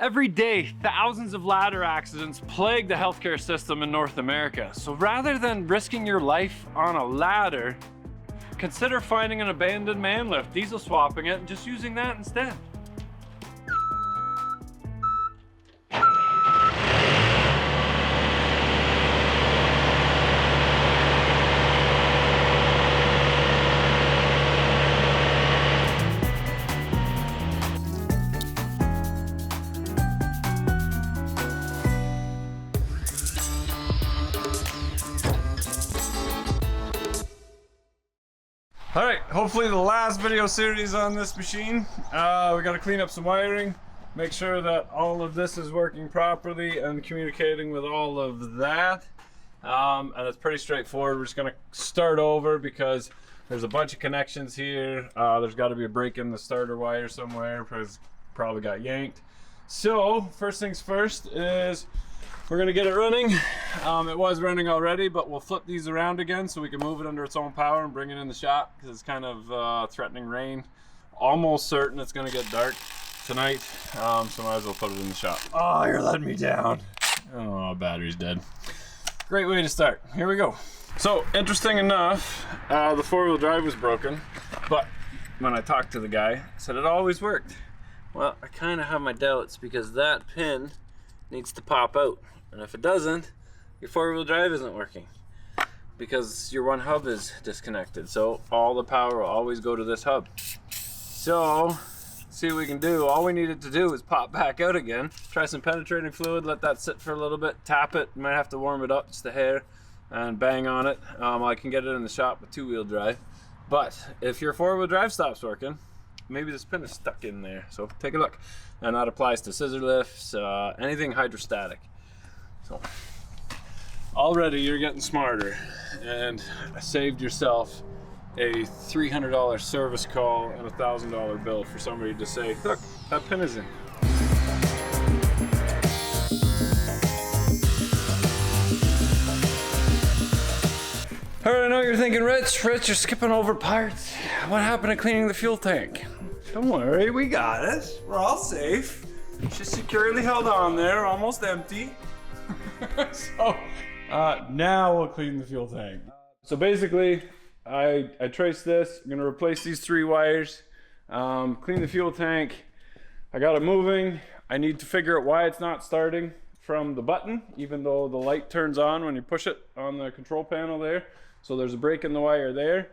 Every day, thousands of ladder accidents plague the healthcare system in North America. So rather than risking your life on a ladder, consider finding an abandoned man lift, diesel swapping it, and just using that instead. All right, hopefully the last video series on this machine. We gotta clean up some wiring, make sure that all of this is working properly and communicating with all of that. And it's pretty straightforward. We're just gonna start over because there's a bunch of connections here. There's gotta be a break in the starter wire somewhere because probably got yanked. So first things first is we're gonna get it running. It was running already, but we'll flip these around again so we can move it under its own power and bring it in the shop because it's kind of threatening rain. Almost certain it's gonna get dark tonight, so might as well put it in the shop. Oh, you're letting me down. Oh, battery's dead. Great way to start. Here we go. So, interesting enough, the four-wheel drive was broken, but when I talked to the guy, he said it always worked. Well, I kind of have my doubts because that pin needs to pop out. And if it doesn't, your four-wheel drive isn't working because your one hub is disconnected. So all the power will always go to this hub. So, see what we can do. All we needed to do is pop back out again, try some penetrating fluid, let that sit for a little bit, tap it, might have to warm it up just a hair, and bang on it. I can get it in the shop with two-wheel drive. But if your four-wheel drive stops working, maybe this pin is stuck in there. So take a look. And that applies to scissor lifts, anything hydrostatic. So already you're getting smarter, and saved yourself a $300 service call and a $1,000 bill for somebody to say, look, that pin is in. All right, I know you're thinking, Rich, you're skipping over parts. What happened to cleaning the fuel tank? Don't worry, we got it. We're all safe. Just securely held on there, almost empty. So, now we'll clean the fuel tank. So basically, I traced this. I'm gonna replace these 3 wires, clean the fuel tank. I got it moving. I need to figure out why it's not starting from the button, even though the light turns on when you push it on the control panel there. So there's a break in the wire there.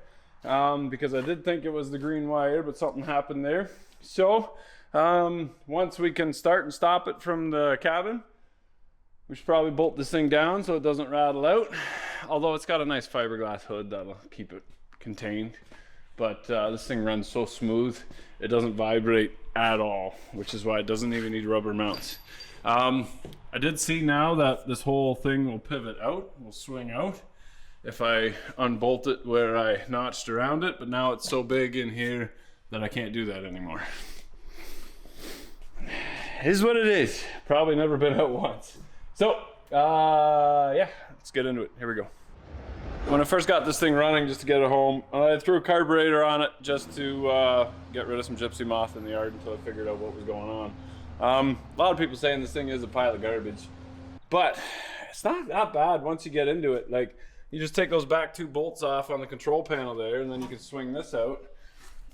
Because I did think it was the green wire, but something happened there. So once we can start and stop it from the cabin, we should probably bolt this thing down so it doesn't rattle out. Although it's got a nice fiberglass hood that'll keep it contained. But this thing runs so smooth, it doesn't vibrate at all, which is why it doesn't even need rubber mounts. I did see now that this whole thing will pivot out, will swing out if I unbolt it where I notched around it, but now it's so big in here that I can't do that anymore. It is what it is. Probably never been out once. So, yeah, let's get into it. Here we go. When I first got this thing running just to get it home, I threw a carburetor on it just to get rid of some gypsy moth in the yard until I figured out what was going on. A lot of people saying this thing is a pile of garbage, but it's not that bad once you get into it. Like, you just take those back 2 bolts off on the control panel there, and then you can swing this out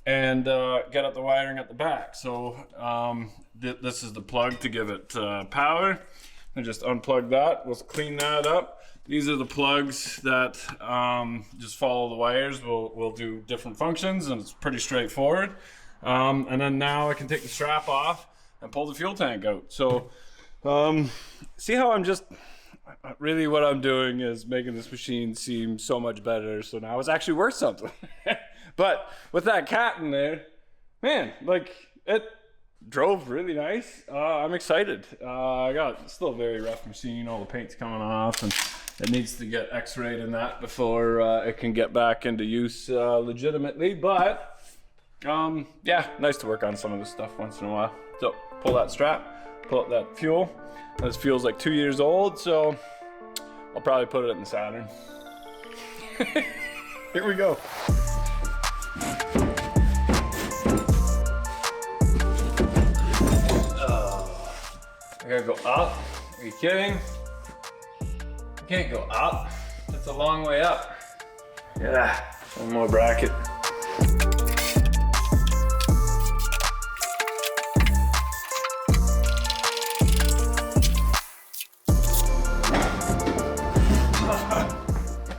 and get at the wiring at the back. So this is the plug to give it power. And just unplug that. We'll clean that up. These are the plugs that just follow the wires. We'll do different functions, and it's pretty straightforward. And then now I can take the strap off and pull the fuel tank out. So see how I'm just really what I'm doing is making this machine seem so much better. So now it's actually worth something. But with that cat in there, man, like it drove really nice. I'm excited. I got still a very rough machine. All the paint's coming off, and it needs to get x-rayed in that before it can get back into use legitimately. But yeah, nice to work on some of this stuff once in a while. So pull that strap, pull up that fuel. This fuel's like 2 years old, so I'll probably put it in the Saturn. Here we go. I gotta go up. Are you kidding? I can't go up. That's a long way up. Yeah, one more bracket.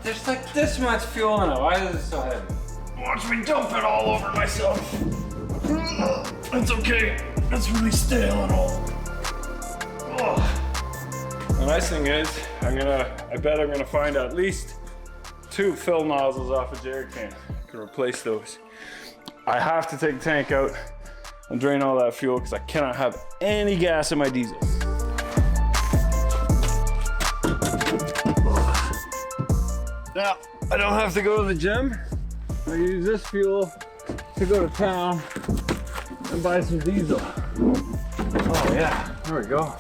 There's like this much fuel in it. Why is it so heavy? Watch me dump it all over myself. It's okay. It's really stale and all. Oh. The nice thing is, I bet I'm gonna find at least 2 fill nozzles off a jerry can. I can replace those. I have to take the tank out and drain all that fuel because I cannot have any gas in my diesel. Now, I don't have to go to the gym. I use this fuel to go to town and buy some diesel. Oh yeah, there we go.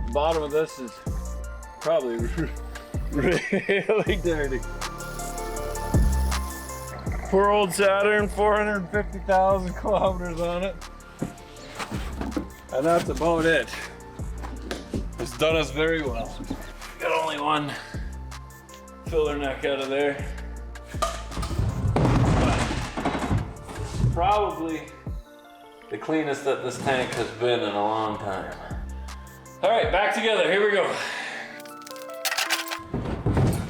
The bottom of this is probably really dirty. Poor old Saturn, 450,000 kilometers on it. And that's about it. It's done us very well. Got only one filler neck out of there. But probably the cleanest that this tank has been in a long time. All right, back together, here we go.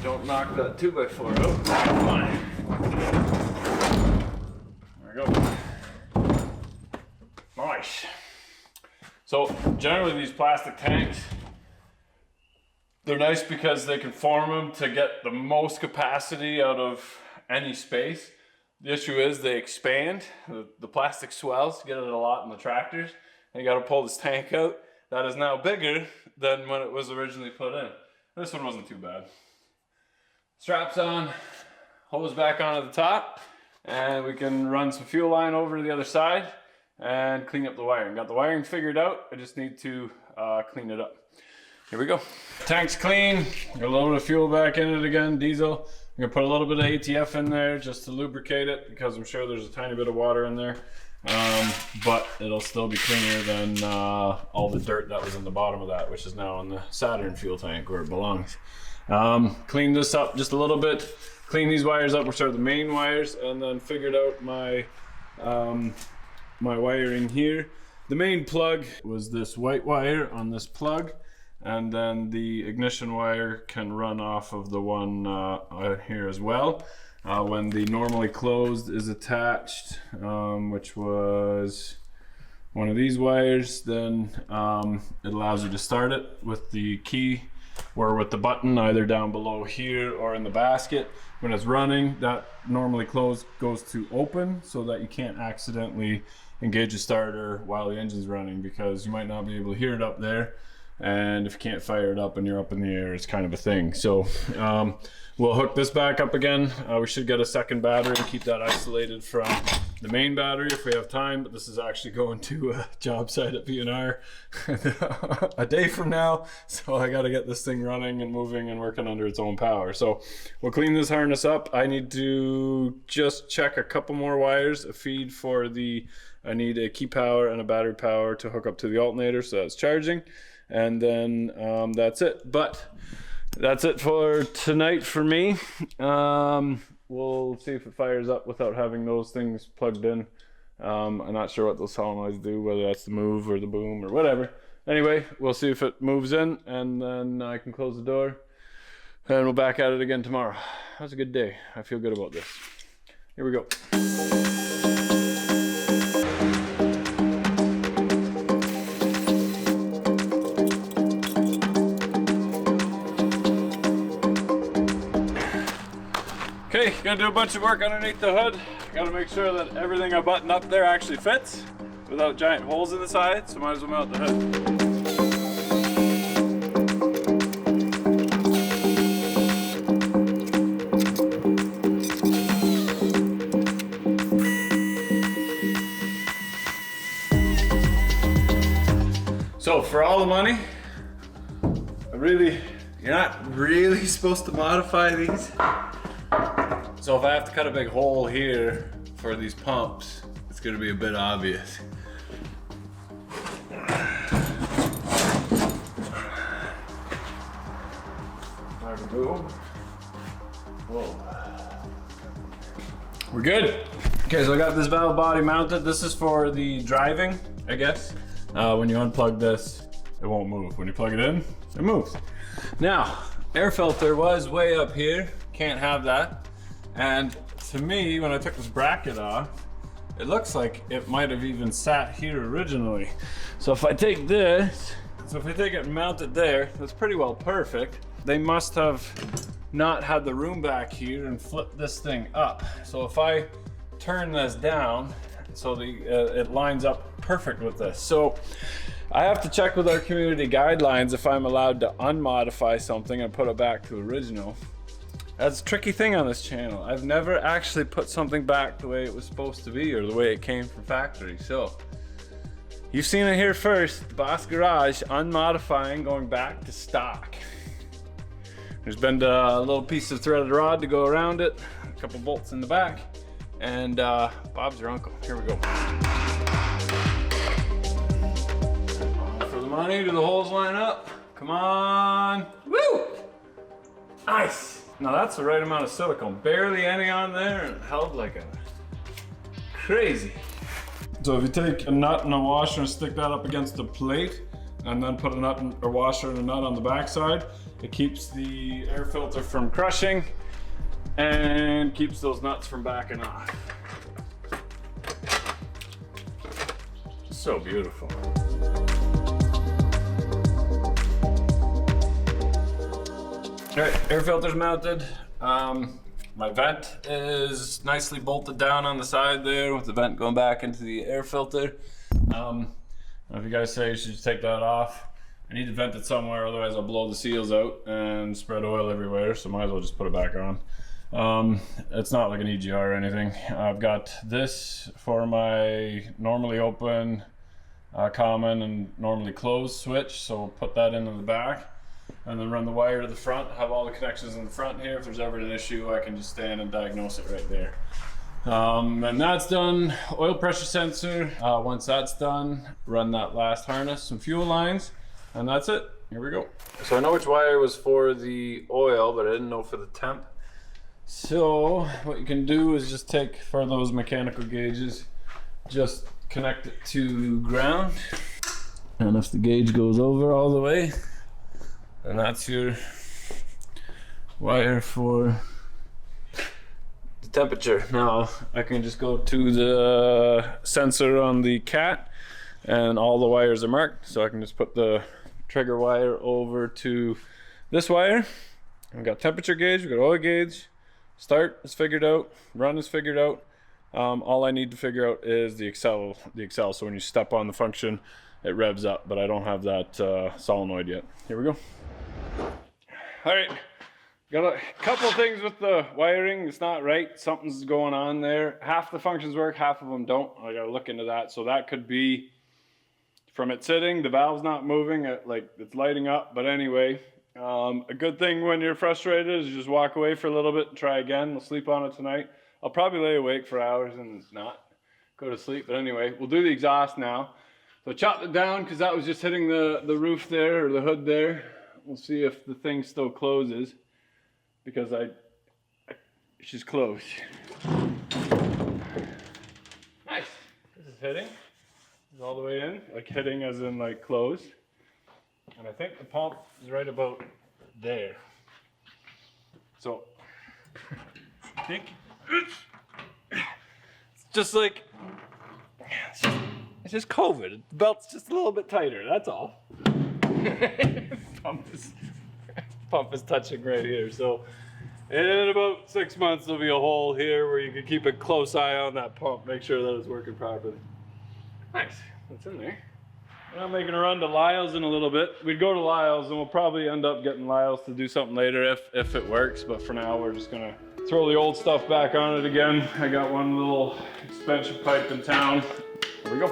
Don't knock that 2x4 out. Fine. There we go. Nice. So generally these plastic tanks, they're nice because they can form them to get the most capacity out of any space. The issue is they expand, the plastic swells, get it a lot in the tractors, and you gotta pull this tank out. That is now bigger than when it was originally put in. This one wasn't too bad. Straps on, hose back on at the top, and we can run some fuel line over to the other side and clean up the wiring. Got the wiring figured out, I just need to clean it up. Here we go. Tank's clean. I'm gonna load the fuel back in it again, diesel. I'm gonna put a little bit of ATF in there just to lubricate it because I'm sure there's a tiny bit of water in there. But it'll still be cleaner than all the dirt that was in the bottom of that, which is now in the Saturn fuel tank where it belongs. Clean this up just a little bit. Clean these wires up, which are the main wires, and then figured out my my wiring here. The main plug was this white wire on this plug. And then the ignition wire can run off of the one here as well. When the normally closed is attached, which was one of these wires, then it allows you to start it with the key or with the button either down below here or in the basket. When it's running, that normally closed goes to open so that you can't accidentally engage a starter while the engine's running, because you might not be able to hear it up there. And if you can't fire it up and you're up in the air, it's kind of a thing. So we'll hook this back up again. We should get a second battery and keep that isolated from the main battery if we have time. But this is actually going to a job site at P&R a day from now. So I got to get this thing running and moving and working under its own power. So we'll clean this harness up. I need to just check a couple more wires, a feed for the, I need a key power and a battery power to hook up to the alternator so that's charging. And then that's it. But that's it for tonight for me. We'll see if it fires up without having those things plugged in. I'm not sure what those solenoids do, whether that's the move or the boom or whatever. Anyway, we'll see if it moves in, and then I can close the door and we'll back at it again tomorrow. That was a good day. I feel good about this. Here we go. Okay, gonna do a bunch of work underneath the hood. Gotta make sure that everything I button up there actually fits without giant holes in the side, so might as well mount the hood. So for all the money, you're not really supposed to modify these. So if I have to cut a big hole here for these pumps, it's gonna be a bit obvious. Ooh. Whoa. We're good. Okay, so I got this valve body mounted. This is for the driving, I guess. When you unplug this, it won't move. When you plug it in, it moves. Now, air filter was way up here. Can't have that. And to me, when I took this bracket off, it looks like it might have even sat here originally. So if I take this, it and mount it there, that's pretty well perfect. They must have not had the room back here and flip this thing up. So if I turn this down, so it lines up perfect with this. So I have to check with our community guidelines if I'm allowed to unmodify something and put it back to original. That's a tricky thing on this channel. I've never actually put something back the way it was supposed to be or the way it came from factory. So you've seen it here first, the Boss Garage unmodifying, going back to stock. There's been a little piece of threaded rod to go around it, a couple bolts in the back, and Bob's your uncle. Here we go. For the money, do the holes line up? Come on. Woo! Nice. Now that's the right amount of silicone. Barely any on there, and it held like a crazy. So if you take a nut and a washer and stick that up against the plate, and then put a nut and a washer and a nut on the back side, it keeps the air filter from crushing and keeps those nuts from backing off. So beautiful. All right, air filter's mounted. My vent is nicely bolted down on the side there with the vent going back into the air filter. If you guys say you should just take that off, I need to vent it somewhere, otherwise I'll blow the seals out and spread oil everywhere, so might as well just put it back on. It's not like an EGR or anything. I've got this for my normally open, common, and normally closed switch, so we'll put that into the back and then run the wire to the front, have all the connections in the front here. If there's ever an issue, I can just stand and diagnose it right there. And that's done. Oil pressure sensor. Once that's done, run that last harness, some fuel lines, and that's it. Here we go. So I know which wire was for the oil, but I didn't know for the temp. So what you can do is just take, for those mechanical gauges, just connect it to ground. And if the gauge goes over all the way, then that's your wire for the temperature. Now I can just go to the sensor on the cat and all the wires are marked, so I can just put the trigger wire over to this wire. We've got temperature gauge, we've got oil gauge, start is figured out, run is figured out. All I need to figure out is the accel. So when you step on the function, it revs up, but I don't have that solenoid yet. Here we go. All right, got a couple things with the wiring. It's not right, something's going on there. Half the functions work, half of them don't. I gotta look into that. So that could be from it sitting, the valve's not moving, it's lighting up, but anyway. A good thing when you're frustrated is just walk away for a little bit and try again. We'll sleep on it tonight. I'll probably lay awake for hours and not go to sleep, but anyway, we'll do the exhaust now. So chopped it down because that was just hitting the roof there, or the hood there. We'll see if the thing still closes, because it's just closed. Nice. This is hitting. It's all the way in, like hitting as in like closed. And I think the pump is right about there. So I think it's just like, it's just COVID. The belt's just a little bit tighter, that's all. Pump is touching right here. So in about 6 months, there'll be a hole here where you can keep a close eye on that pump, make sure that it's working properly. Nice, that's in there. I'm making a run to Lyle's in a little bit. We'd go to Lyle's and we'll probably end up getting Lyle's to do something later if it works. But for now, we're just gonna throw the old stuff back on it again. I got one little expansion pipe in town. Here we go.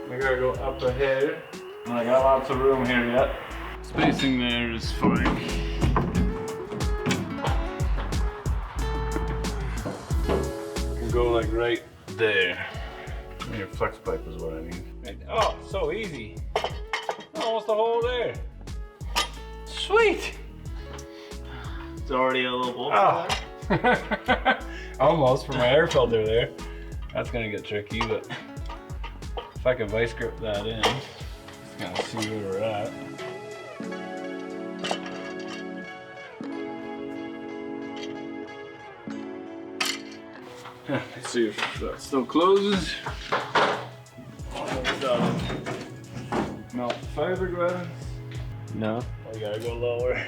We gotta go up ahead. I got lots of room here yet. Spacing there is fine. like right there. Your flex pipe is what I need. Oh, so easy. Almost a hole there. Sweet. It's already a little bolt. Oh. Almost for my air filter there. That's gonna get tricky, but if I can vice grip that in, just gonna see where we're at. Let's see if that still closes. Melt fiberglass. No. We gotta go lower.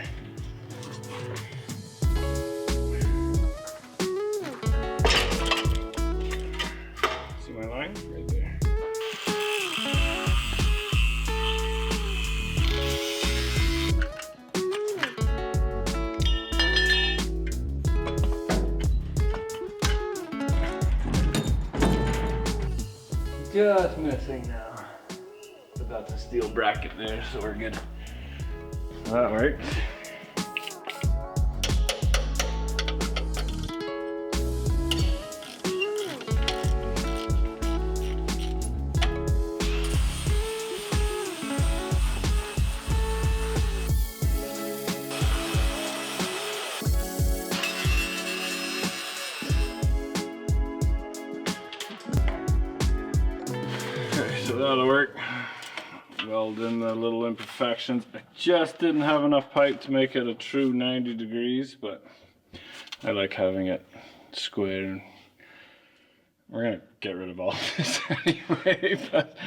See my line? Right there. Just missing now. But that's a steel bracket there, so we're good. That works. So that'll work. Weld in the little imperfections. I just didn't have enough pipe to make it a true 90 degrees, but I like having it square. We're gonna get rid of all this anyway, but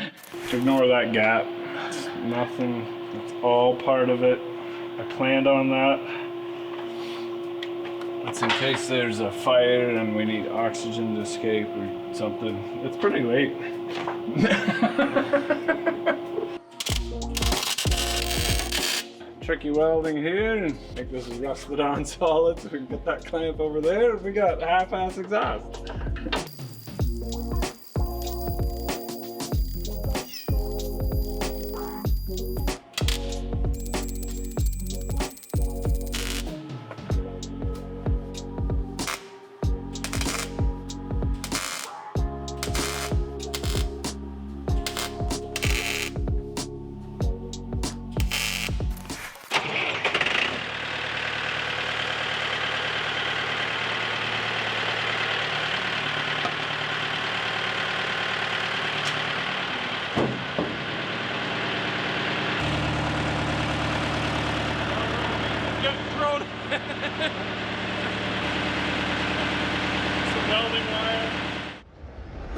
ignore that gap. It's nothing, it's all part of it. I planned on that. That's in case there's a fire and we need oxygen to escape or something. It's pretty late. Tricky welding here, and I think this is rusted on solid, so we can get that clamp over there. We got half-ass exhaust.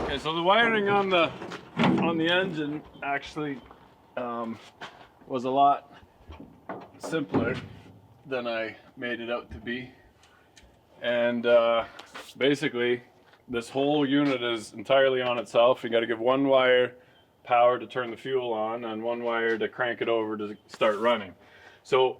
Okay, so the wiring on the engine actually was a lot simpler than I made it out to be, and basically this whole unit is entirely on itself. You got to give one wire power to turn the fuel on and one wire to crank it over to start running. So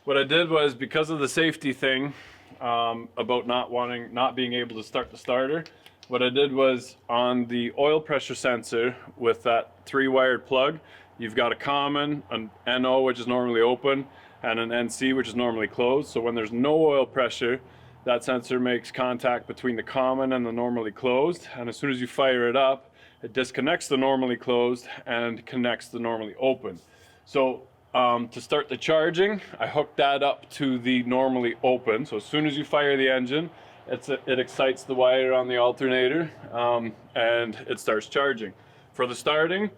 what I did was, because of the safety thing about not being able to start the starter, what I did was, on the oil pressure sensor with that 3-wired plug, you've got a common, an NO, which is normally open, and an NC, which is normally closed. So when there's no oil pressure, that sensor makes contact between the common and the normally closed, and as soon as you fire it up, it disconnects the normally closed and connects the normally open. So to start the charging, I hooked that up to the normally open. So as soon as you fire the engine, it excites the wire on the alternator, and it starts charging. For the starting,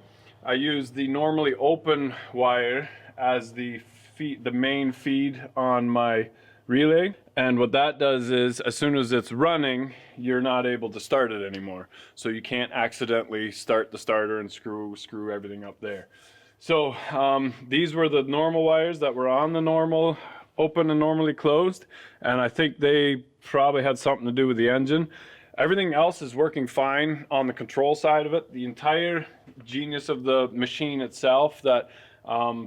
I use the normally open wire as the main feed on my relay, and what that does is, as soon as it's running, you're not able to start it anymore. So you can't accidentally start the starter and screw everything up there. So these were the normal wires that were on the normal open and normally closed, and I think they probably had something to do with the engine. Everything else is working fine on the control side of it. The entire genius of the machine itself that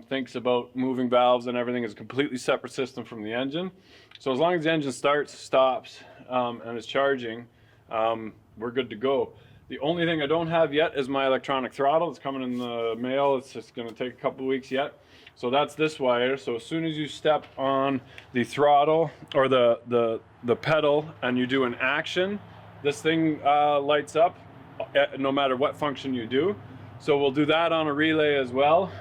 thinks about moving valves and everything is a completely separate system from the engine. So as long as the engine starts, stops, and is charging, we're good to go. The only thing I don't have yet is my electronic throttle. It's coming in the mail. It's just going to take a couple of weeks yet. So that's this wire. So as soon as you step on the throttle or the pedal and you do an action, this thing lights up no matter what function you do. So we'll do that on a relay as well.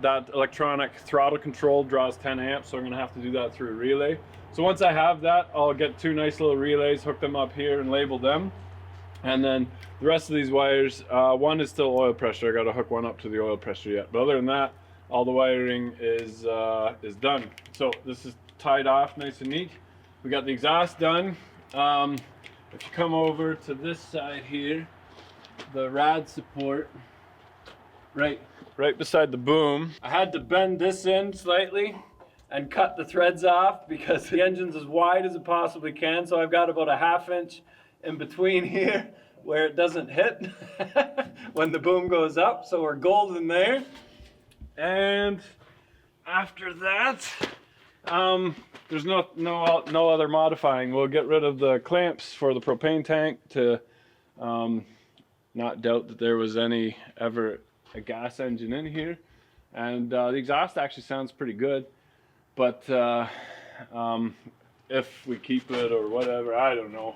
That electronic throttle control draws 10 amps, so I'm gonna have to do that through a relay. So once I have that, I'll get 2 nice little relays, hook them up here and label them. And then the rest of these wires, one is still oil pressure. I gotta hook one up to the oil pressure yet. But other than that, all the wiring is done. So this is tied off nice and neat. We got the exhaust done. If you come over to this side here, the rad support, right beside the boom. I had to bend this in slightly and cut the threads off because the engine's as wide as it possibly can. So I've got about a 1/2 inch in between here where it doesn't hit when the boom goes up. So we're golden there. And after that, there's no other modifying. We'll get rid of the clamps for the propane tank to not doubt that there was ever a gas engine in here. And the exhaust actually sounds pretty good, but if we keep it or whatever, I don't know.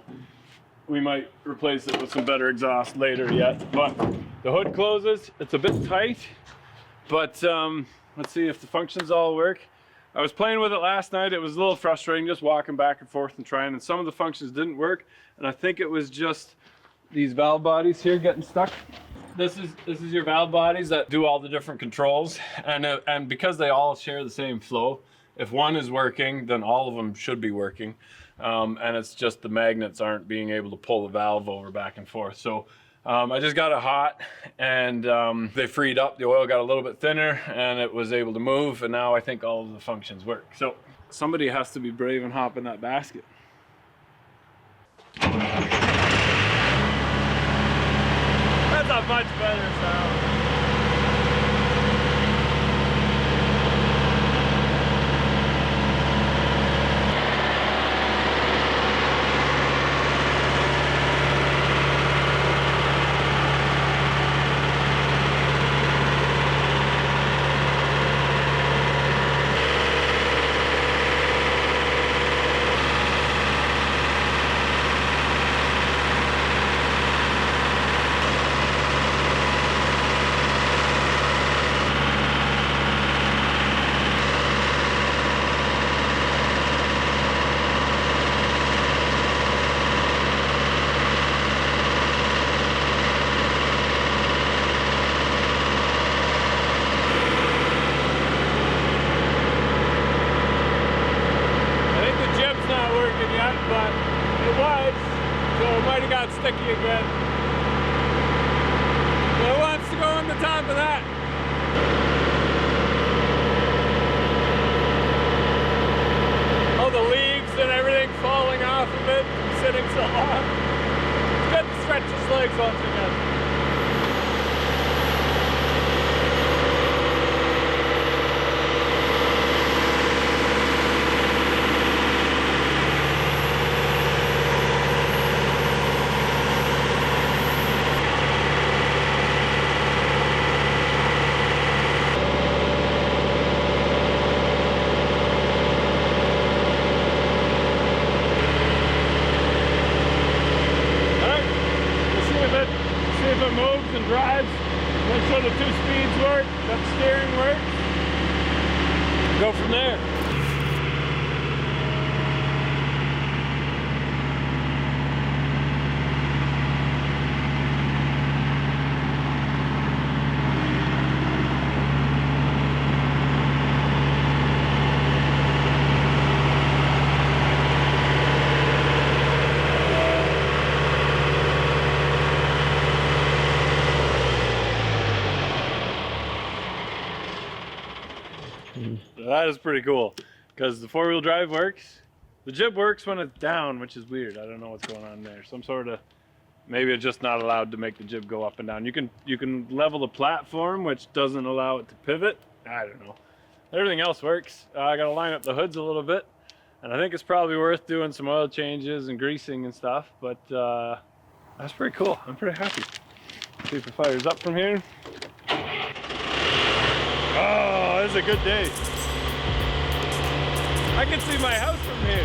We might replace it with some better exhaust later yet. But the hood closes. It's a bit tight, but let's see if the functions all work. I was playing with it last night. It was a little frustrating just walking back and forth and trying, and some of the functions didn't work, and I think it was just these valve bodies here getting stuck. This is your valve bodies that do all the different controls, and because they all share the same flow, if one is working, then all of them should be working. And it's just the magnets aren't being able to pull the valve over back and forth. So I just got it hot, and they freed up. The oil got a little bit thinner, and it was able to move. And now I think all of the functions work. So somebody has to be brave and hop in that basket. That's a much better sound. Sticky again. Who wants to go on the top of that? Oh, the leaves and everything falling off of it from sitting so long. It's good to stretch his legs once again. And drives, make sure the 2 speeds work, that the steering works, go from there. That is pretty cool, because the 4-wheel drive works. The jib works when it's down, which is weird. I don't know what's going on there. Some sort of, maybe it's just not allowed to make the jib go up and down. You can level the platform, which doesn't allow it to pivot. I don't know. Everything else works. I got to line up the hoods a little bit, and I think it's probably worth doing some oil changes and greasing and stuff. But that's pretty cool. I'm pretty happy. See if it fires up from here. Oh, it's a good day. I can see my house from here.